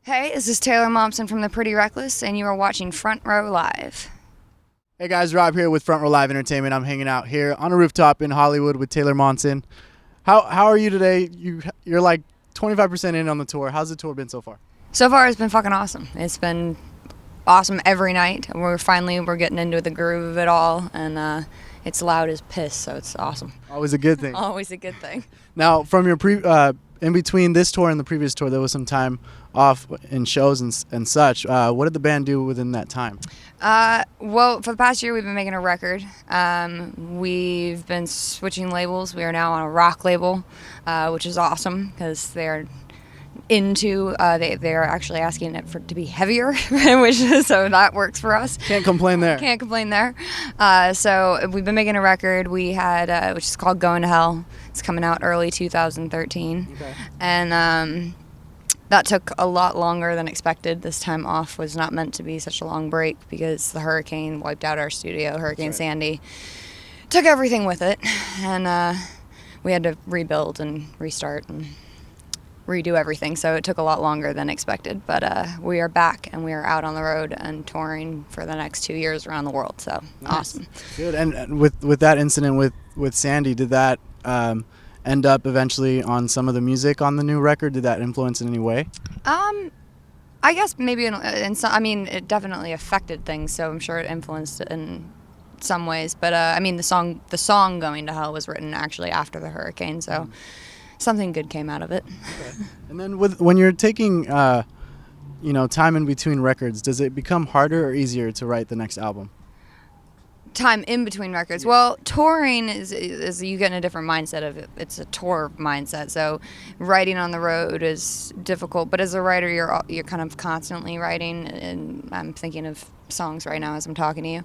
Hey, this is Taylor Momsen from The Pretty Reckless, and you are watching Front Row Live. Hey guys, Rob here with Front Row Live Entertainment. I'm hanging out here on a rooftop in Hollywood with Taylor Momsen. How are you today? You're like 25% in on the tour. How's the tour been so far? So far, it's been fucking awesome. It's been awesome every night. We're getting into the groove of it all, and it's loud as piss, so it's awesome. Always a good thing. Always a good thing. Now, from your in between this tour and the previous tour, there was some time off in shows and such. What did the band do within that time? Well, for the past year, we've been making a record. We've been switching labels. We are now on a rock label, which is awesome because they're they're actually asking it to be heavier, so that works for us. Can't complain there. Can't complain there. So we've been making a record. We had which is called Going to Hell. It's coming out early 2013, okay. And that took a lot longer than expected. This time off was not meant to be such a long break because the hurricane wiped out our studio. Hurricane Sandy took everything with it, and we had to rebuild and restart and redo everything, so it took a lot longer than expected, but we are back and we are out on the road and touring for the next 2 years around the world, so nice. Awesome. Good. And with that incident with Sandy, did that end up eventually on some of the music on the new record? Did that influence in any way? I guess maybe in some, I mean, it definitely affected things, so I'm sure it influenced it in some ways, but I mean, the song Going to Hell was written actually after the hurricane, so something good came out of it. Okay. And then when you're taking, time in between records, does it become harder or easier to write the next album? Time in between records. Yeah. Well, touring is you get in a different mindset of it. It's a tour mindset. So writing on the road is difficult, but as a writer, you're kind of constantly writing, and I'm thinking of songs right now as I'm talking to you.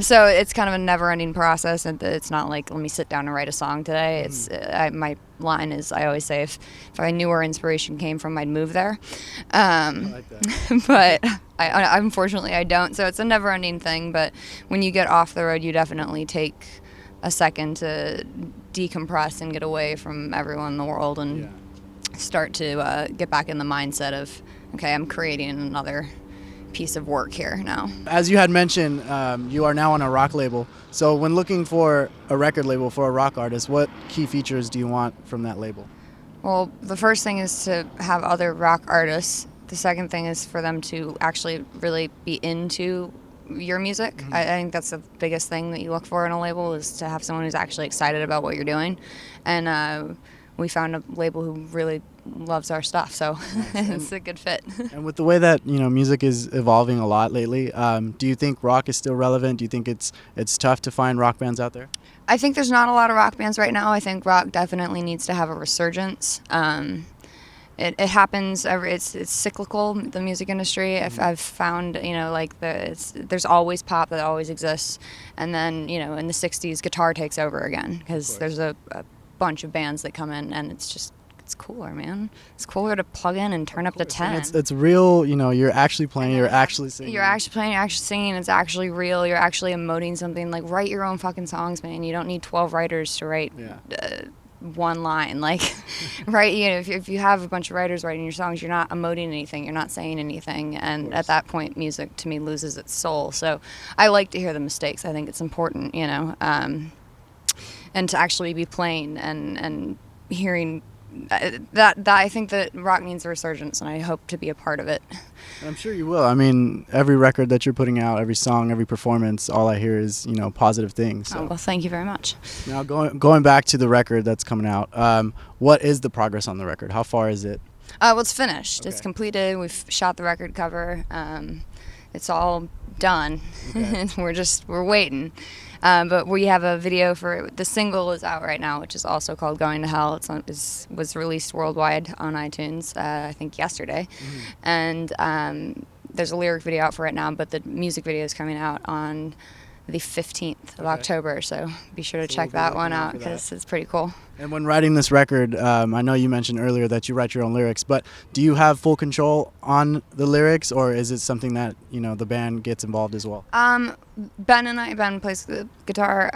So it's kind of a never-ending process, and it's not like, let me sit down and write a song today. It's my line is, I always say, if I knew where inspiration came from, I'd move there. I like that. But unfortunately I don't, so it's a never-ending thing. But when you get off the road, you definitely take a second to decompress and get away from everyone in the world and start to get back in the mindset of, okay, I'm creating another piece of work here now. As you had mentioned, you are now on a rock label. So when looking for a record label for a rock artist, what key features do you want from that label? Well, the first thing is to have other rock artists. The second thing is for them to actually really be into your music. Mm-hmm. I think that's the biggest thing that you look for in a label, is to have someone who's actually excited about what you're doing. And we found a label who really loves our stuff, so it's a good fit. And with the way that music is evolving a lot lately, do you think rock is still relevant? Do you think it's tough to find rock bands out there? I think there's not a lot of rock bands right now. I think rock definitely needs to have a resurgence. It happens. It's cyclical. The music industry. I've found there's always pop that always exists, and then in the '60s guitar takes over again because there's a bunch of bands that come in, and it's cooler, man. It's cooler to plug in and turn up to 10. And it's real, you're actually playing, you're actually singing. You're actually playing, you're actually singing, it's actually real, you're actually emoting something. Like, write your own fucking songs, man. You don't need 12 writers to write one line. Like, right, if you have a bunch of writers writing your songs, you're not emoting anything, you're not saying anything, and at that point, music, to me, loses its soul. So I like to hear the mistakes. I think it's important, and to actually be playing and hearing that I think that rock needs a resurgence, and I hope to be a part of it. And I'm sure you will. I mean, every record that you're putting out, every song, every performance, all I hear is positive things. So. Oh, well, thank you very much. Now going back to the record that's coming out, what is the progress on the record? How far is it? Well, it's finished. Okay. It's completed. We've shot the record cover. It's all done. Okay. we're waiting. But we have a video for the single is out right now, which is also called Going to Hell. Was released worldwide on iTunes, I think yesterday. Mm-hmm. And there's a lyric video out for it now, but the music video is coming out on the 15th of Okay. October. So be sure to So check we'll be that one looking out out for that. because it's pretty cool. And when writing this record, I know you mentioned earlier that you write your own lyrics, but do you have full control on the lyrics, or is it something that the band gets involved as well? Ben plays the guitar.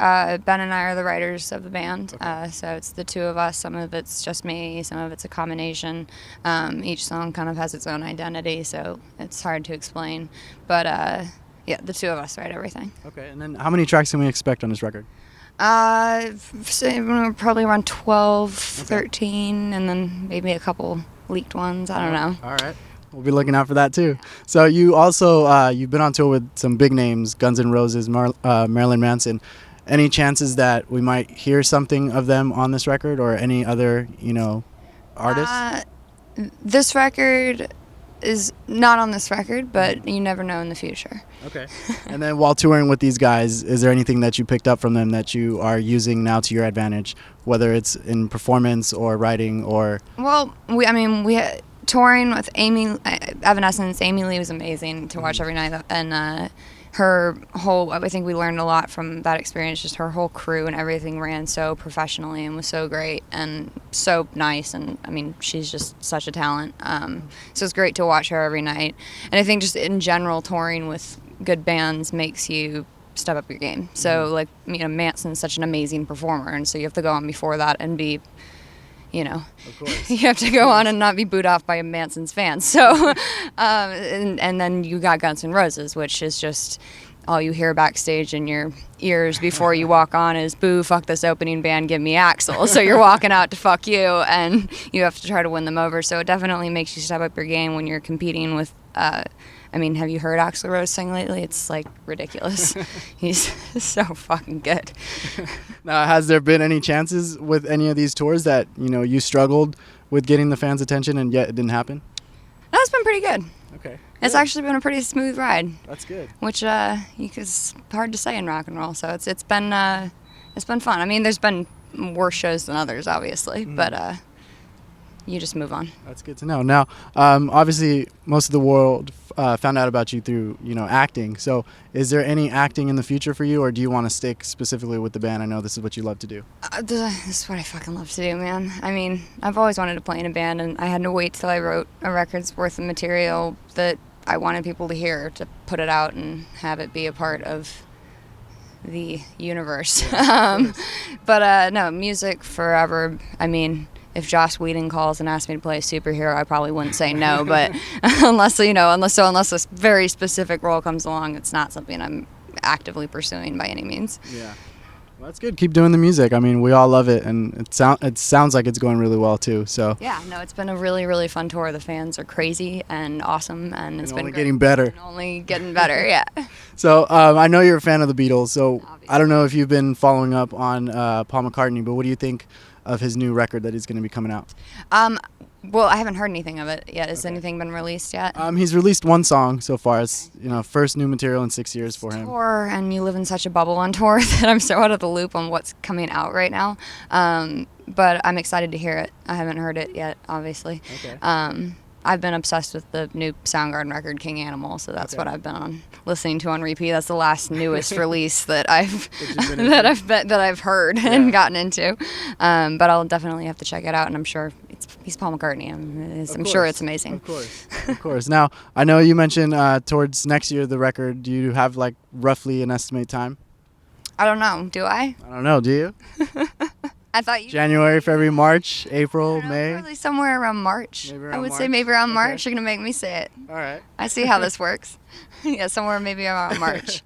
Ben and I are the writers of the band. Okay. So it's the two of us. Some of it's just me. Some of it's a combination. Each song kind of has its own identity, so it's hard to explain. But yeah, the two of us write everything. Okay. And then how many tracks can we expect on this record? So probably around 12, Okay. 13, and then maybe a couple leaked ones. I don't know. All right. We'll be looking out for that too. So you also you've been on tour with some big names, Guns N' Roses, Marilyn Manson. Any chances that we might hear something of them on this record, or any other artists? This record is not on this record, but you never know in the future. Okay. And then while touring with these guys, is there anything that you picked up from them that you are using now to your advantage, whether it's in performance or writing or? Well, touring with Evanescence. Amy Lee was amazing to watch every night, and her whole. I think we learned a lot from that experience. Just her whole crew and everything ran so professionally and was so great and so nice. And I mean, she's just such a talent. So it's great to watch her every night. And I think just in general, touring with good bands makes you step up your game. So like Manson's such an amazing performer, and so you have to go on before that and be. Of course. You have to go on and not be booed off by a Manson's fan. So, and then you got Guns N' Roses, which is just all you hear backstage in your ears before you walk on is "Boo, fuck this opening band, give me Axl." So you're walking out to fuck you, and you have to try to win them over. So it definitely makes you step up your game when you're competing with. Have you heard Axl Rose sing lately? It's like ridiculous. He's so fucking good. Now, has there been any chances with any of these tours that you struggled with getting the fans' attention and yet it didn't happen? That's been pretty good. Okay. It's Good. actually been a pretty smooth ride. That's good. Which is hard to say in rock and roll. So it's been fun. I mean, there's been worse shows than others, obviously, but you just move on. That's good to know. Now, obviously, most of the world found out about you through acting. So, is there any acting in the future for you, or do you want to stick specifically with the band? I know this is what you love to do. This is what I fucking love to do, man. I mean, I've always wanted to play in a band, and I had to wait till I wrote a record's worth of material that I wanted people to hear to put it out and have it be a part of the universe. But no, music forever. I mean, if Joss Whedon calls and asks me to play a superhero, I probably wouldn't say no. But unless a very specific role comes along, it's not something I'm actively pursuing by any means. Yeah. Well, that's good. Keep doing the music. I mean, we all love it, and it sounds like it's going really well too. So yeah, no, it's been a really, really fun tour. The fans are crazy and awesom, and it's been only great. getting better. And only getting better, yeah. So I know you're a fan of the Beatles. So Obviously. I don't know if you've been following up on Paul McCartney, but what do you think of his new record that is going to be coming out? Well, I haven't heard anything of it yet. Has Okay. anything been released yet? He's released one song so far. It's first new material in 6 years for him. Tour, and you live in such a bubble on tour that I'm so out of the loop on what's coming out right now. But I'm excited to hear it. I haven't heard it yet, obviously. Okay. I've been obsessed with the new Soundgarden record, King Animal, so that's Okay. what I've been listening to on repeat. That's the last newest release that I've you've been into? that I've heard and gotten into. But I'll definitely have to check it out, and I'm sure he's Paul McCartney. I'm sure it's amazing. Of course. Of course. Now, I know you mentioned towards next year the record. Do you have like roughly an estimate time? I don't know. Do I? I don't know. Do you? I thought you. January, February, March, April, I May? Probably somewhere around March. Maybe I around would say March? maybe around Okay. March. You're gonna make me say it. All right. I see how this works. Yeah, somewhere maybe around March.